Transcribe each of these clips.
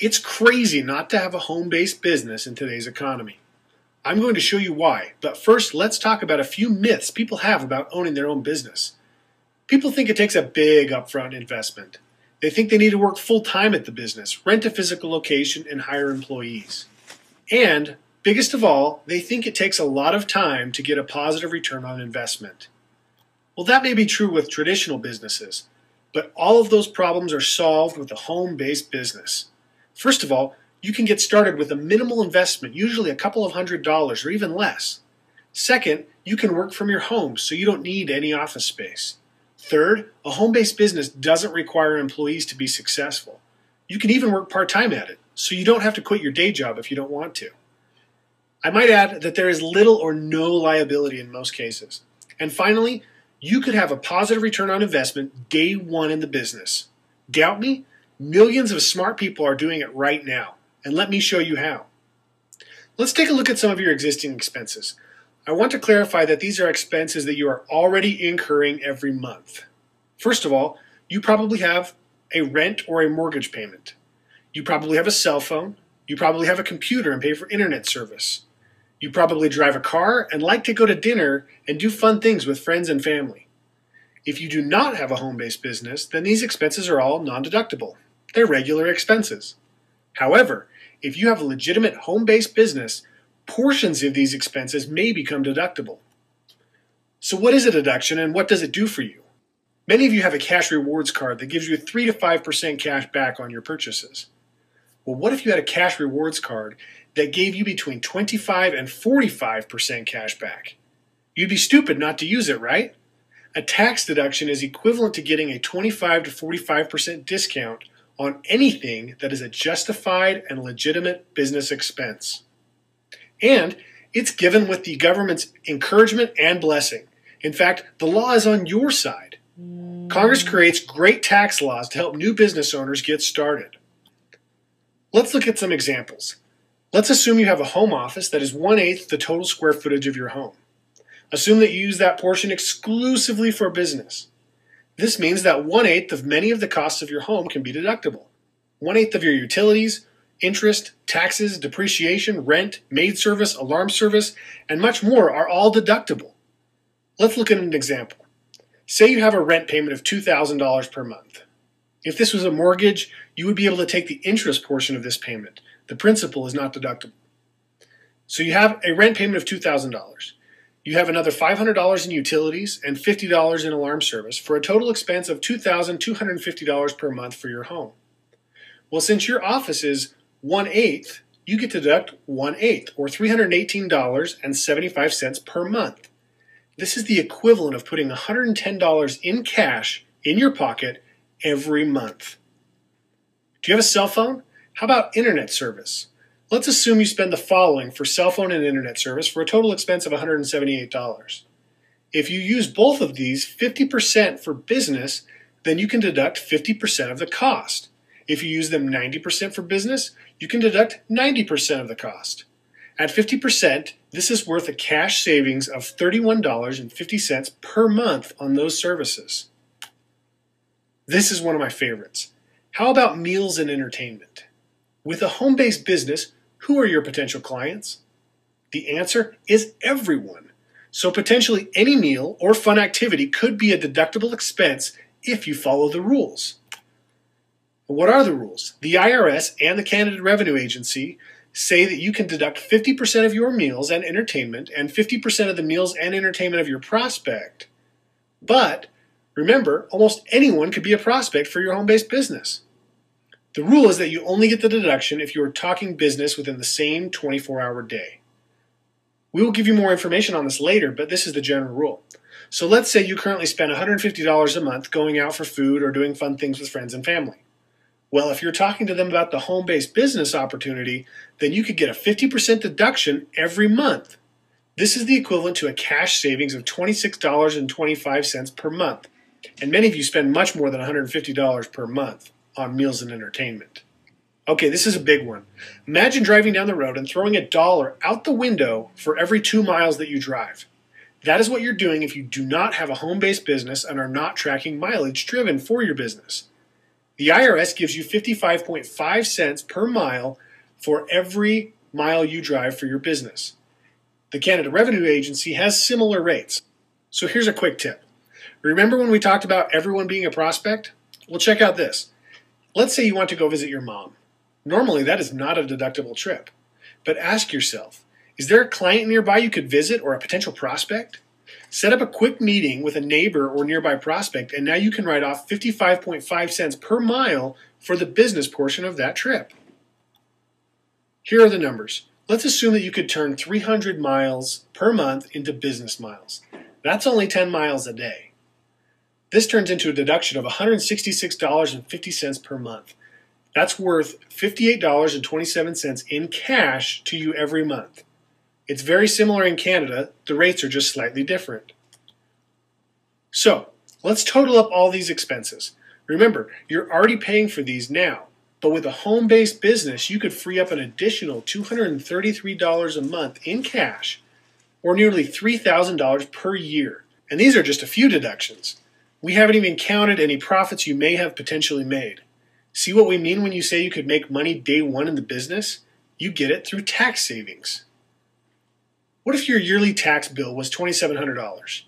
It's crazy not to have a home-based business in today's economy. I'm going to show you why, but first let's talk about a few myths people have about owning their own business. People think it takes a big upfront investment. They think they need to work full-time at the business, rent a physical location, and hire employees. And, biggest of all, they think it takes a lot of time to get a positive return on investment. Well, that may be true with traditional businesses, but all of those problems are solved with a home-based business. First of all, you can get started with a minimal investment, usually a couple of $100s or even less. Second, you can work from your home, so you don't need any office space. Third, a home-based business doesn't require employees to be successful. You can even work part-time at it, so you don't have to quit your day job if you don't want to. I might add that there is little or no liability in most cases. And finally, you could have a positive return on investment day one in the business. Doubt me? Millions of smart people are doing it right now, and let me show you how. Let's take a look at some of your existing expenses. I want to clarify that these are expenses that you are already incurring every month. First of all, you probably have a rent or a mortgage payment. You probably have a cell phone. You probably have a computer and pay for internet service. You probably drive a car and like to go to dinner and do fun things with friends and family. If you do not have a home-based business, then these expenses are all non-deductible. They're regular expenses. However, if you have a legitimate home-based business, portions of these expenses may become deductible. So what is a deduction and what does it do for you? Many of you have a cash rewards card that gives you 3 to 5% cash back on your purchases. Well, what if you had a cash rewards card that gave you between 25 and 45% cash back? You'd be stupid not to use it, right? A tax deduction is equivalent to getting a 25 to 45% discount on anything that is a justified and legitimate business expense. And it's given with the government's encouragement and blessing. In fact, the law is on your side. Congress creates great tax laws to help new business owners get started. Let's look at some examples. Let's assume you have a home office that is 1/8 the total square footage of your home. Assume that you use that portion exclusively for business. This means that 1/8 of many of the costs of your home can be deductible. 1/8 of your utilities, interest, taxes, depreciation, rent, maid service, alarm service, and much more are all deductible. Let's look at an example. Say you have a rent payment of $2,000 per month. If this was a mortgage, you would be able to take the interest portion of this payment. The principal is not deductible. So you have a rent payment of $2,000. You have another $500 in utilities and $50 in alarm service for a total expense of $2,250 per month for your home. Well, since your office is 1/8, you get to deduct 1/8 or $318.75 per month. This is the equivalent of putting $110 in cash in your pocket every month. Do you have a cell phone? How about internet service? Let's assume you spend the following for cell phone and internet service for a total expense of $178. If you use both of these 50% for business, then you can deduct 50% of the cost. If you use them 90% for business, you can deduct 90% of the cost. At 50%, this is worth a cash savings of $31.50 per month on those services. This is one of my favorites. How about meals and entertainment? With a home-based business, who are your potential clients? The answer is everyone. So potentially any meal or fun activity could be a deductible expense if you follow the rules. What are the rules? The IRS and the Canada Revenue Agency say that you can deduct 50% of your meals and entertainment and 50% of the meals and entertainment of your prospect. But remember, almost anyone could be a prospect for your home-based business. The rule is that you only get the deduction if you are talking business within the same 24-hour day. We will give you more information on this later, but this is the general rule. So let's say you currently spend $150 a month going out for food or doing fun things with friends and family. Well, if you're talking to them about the home-based business opportunity, then you could get a 50% deduction every month. This is the equivalent to a cash savings of $26.25 per month. And many of you spend much more than $150 per month on meals and entertainment. Okay, this is a big one. Imagine driving down the road and throwing $1 out the window for every 2 miles that you drive. That is what you're doing if you do not have a home-based business and are not tracking mileage driven for your business. The IRS gives you 55.5 cents per mile for every mile you drive for your business. The Canada Revenue Agency has similar rates. So here's a quick tip. Remember when we talked about everyone being a prospect? Well, check out this. Let's say you want to go visit your mom. Normally, that is not a deductible trip. But ask yourself, is there a client nearby you could visit or a potential prospect? Set up a quick meeting with a neighbor or nearby prospect, and now you can write off 55.5 cents per mile for the business portion of that trip. Here are the numbers. Let's assume that you could turn 300 miles per month into business miles. That's only 10 miles a day. This turns into a deduction of $166.50 per month. That's worth $58.27 in cash to you every month. It's very similar in Canada, the rates are just slightly different. So, let's total up all these expenses. Remember, you're already paying for these now, but with a home-based business, you could free up an additional $233 a month in cash, or nearly $3,000 per year. And these are just a few deductions. We haven't even counted any profits you may have potentially made. See what we mean when you say you could make money day one in the business? You get it through tax savings. What if your yearly tax bill was $2,700?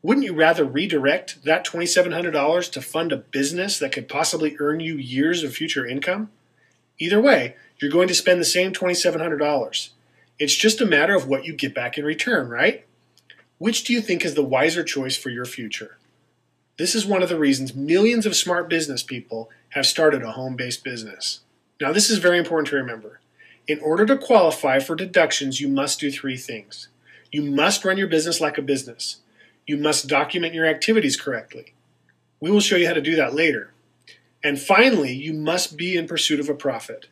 Wouldn't you rather redirect that $2,700 to fund a business that could possibly earn you years of future income? Either way, you're going to spend the same $2,700. It's just a matter of what you get back in return, right? Which do you think is the wiser choice for your future? This is one of the reasons millions of smart business people have started a home-based business. Now, this is very important to remember. In order to qualify for deductions, you must do three things. You must run your business like a business. You must document your activities correctly. We will show you how to do that later. And finally, you must be in pursuit of a profit.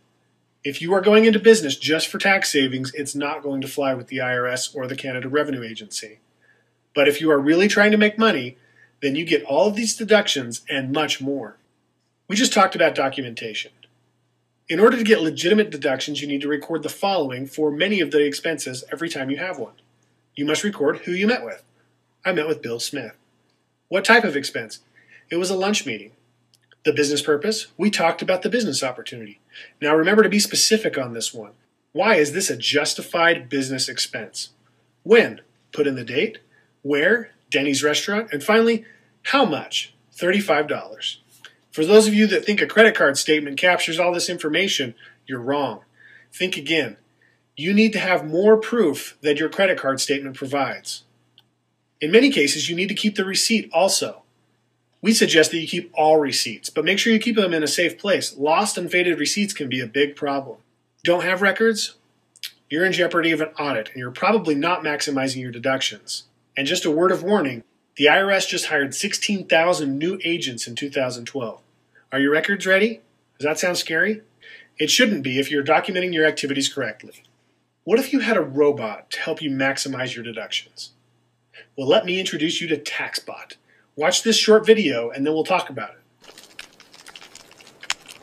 If you are going into business just for tax savings, it's not going to fly with the IRS or the Canada Revenue Agency. But if you are really trying to make money, then you get all of these deductions and much more. We just talked about documentation. In order to get legitimate deductions, you need to record the following for many of the expenses every time you have one. You must record who you met with. I met with Bill Smith. What type of expense? It was a lunch meeting. The business purpose? We talked about the business opportunity. Now remember to be specific on this one. Why is this a justified business expense? When? Put in the date. Where? Denny's restaurant. And finally, how much? $35. For those of you that think a credit card statement captures all this information, you're wrong. Think again. You need to have more proof than your credit card statement provides. In many cases, you need to keep the receipt also. We suggest that you keep all receipts, but make sure you keep them in a safe place. Lost and faded receipts can be a big problem. Don't have records? You're in jeopardy of an audit, and you're probably not maximizing your deductions. And just a word of warning, the IRS just hired 16,000 new agents in 2012. Are your records ready? Does that sound scary? It shouldn't be if you're documenting your activities correctly. What if you had a robot to help you maximize your deductions? Well, let me introduce you to Taxbot. Watch this short video and then we'll talk about it.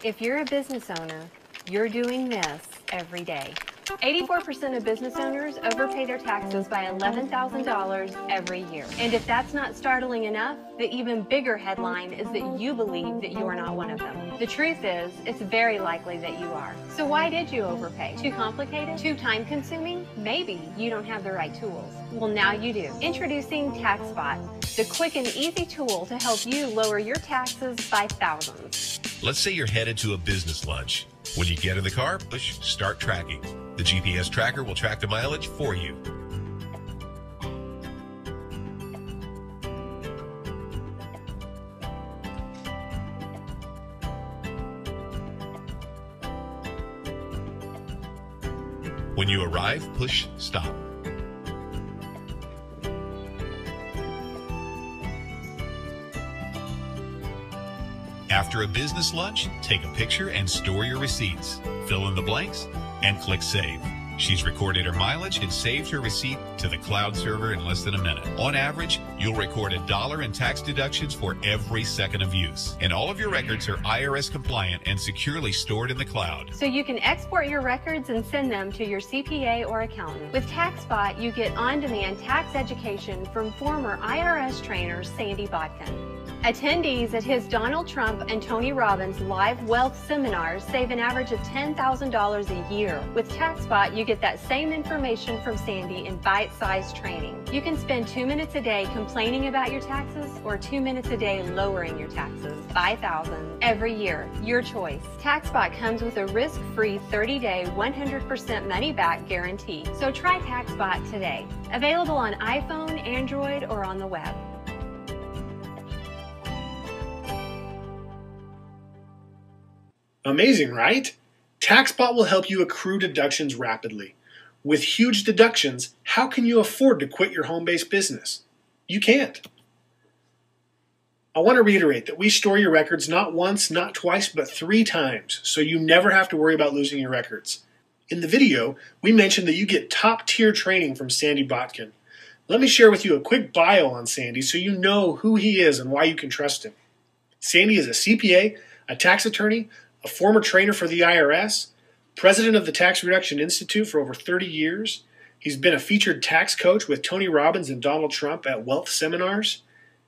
If you're a business owner, you're doing this every day. 84% of business owners overpay their taxes by $11,000 every year. And if that's not startling enough, the even bigger headline is that you believe that you're not one of them. The truth is, it's very likely that you are. So why did you overpay? Too complicated? Too time-consuming? Maybe you don't have the right tools. Well, now you do. Introducing Taxbot, the quick and easy tool to help you lower your taxes by thousands. Let's say you're headed to a business lunch. When you get in the car, push Start Tracking. The GPS tracker will track the mileage for you. When you arrive, push Stop. After a business lunch, take a picture and store your receipts. Fill in the blanks and click Save. She's recorded her mileage and saved her receipt to the cloud server in less than a minute. On average, you'll record $1 in tax deductions for every second of use. And all of your records are IRS compliant and securely stored in the cloud. So you can export your records and send them to your CPA or accountant. With Taxbot, you get on-demand tax education from former IRS trainer Sandy Bodkin. Attendees at his Donald Trump and Tony Robbins live wealth seminars save an average of $10,000 a year. With Taxbot, you get that same information from Sandy in bite-sized training. You can spend 2 minutes a day complaining about your taxes or 2 minutes a day lowering your taxes by thousands every year. Your choice. Taxbot comes with a risk-free 30-day 100% money-back guarantee. So try Taxbot today. Available on iPhone, Android, or on the web. Amazing, right? Taxbot will help you accrue deductions rapidly. With huge deductions, how can you afford to quit your home-based business? You can't. I want to reiterate that we store your records not once, not twice, but 3 times, so you never have to worry about losing your records. In the video, we mentioned that you get top-tier training from Sandy Botkin. Let me share with you a quick bio on Sandy so you know who he is and why you can trust him. Sandy is a CPA, a tax attorney, a former trainer for the IRS, president of the Tax Reduction Institute for over 30 years. He's been a featured tax coach with Tony Robbins and Donald Trump at wealth seminars.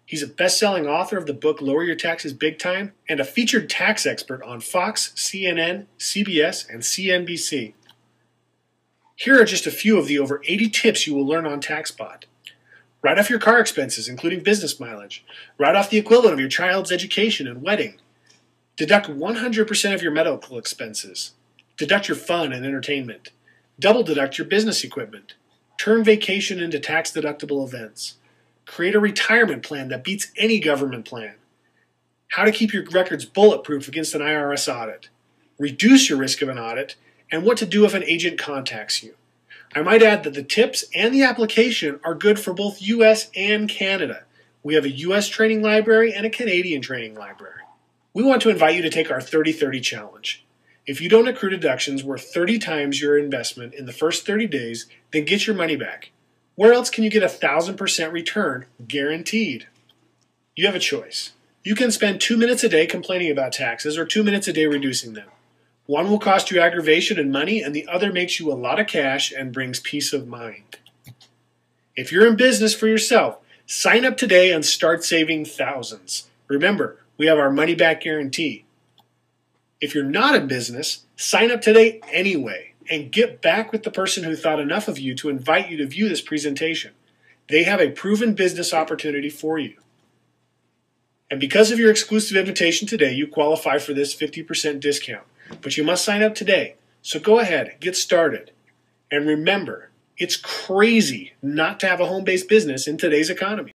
He's a best-selling author of the book Lower Your Taxes Big Time and a featured tax expert on Fox, CNN, CBS, and CNBC. Here are just a few of the over 80 tips you will learn on Taxbot. Write off your car expenses, including business mileage. Write off the equivalent of your child's education and wedding. Deduct 100% of your medical expenses. Deduct your fun and entertainment. Double deduct your business equipment. Turn vacation into tax-deductible events. Create a retirement plan that beats any government plan. How to keep your records bulletproof against an IRS audit. Reduce your risk of an audit, and what to do if an agent contacts you. I might add that the tips and the application are good for both US and Canada. We have a US training library and a Canadian training library. We want to invite you to take our 30-30 challenge. If you don't accrue deductions worth 30 times your investment in the first 30 days, then get your money back. Where else can you get 1,000% return guaranteed? You have a choice. You can spend 2 minutes a day complaining about taxes or 2 minutes a day reducing them. One will cost you aggravation and money, and the other makes you a lot of cash and brings peace of mind. If you're in business for yourself, sign up today and start saving thousands. Remember, we have our money-back guarantee. If you're not in business, sign up today anyway and get back with the person who thought enough of you to invite you to view this presentation. They have a proven business opportunity for you. And because of your exclusive invitation today, you qualify for this 50% discount. But you must sign up today. So go ahead, get started. And remember, it's crazy not to have a home-based business in today's economy.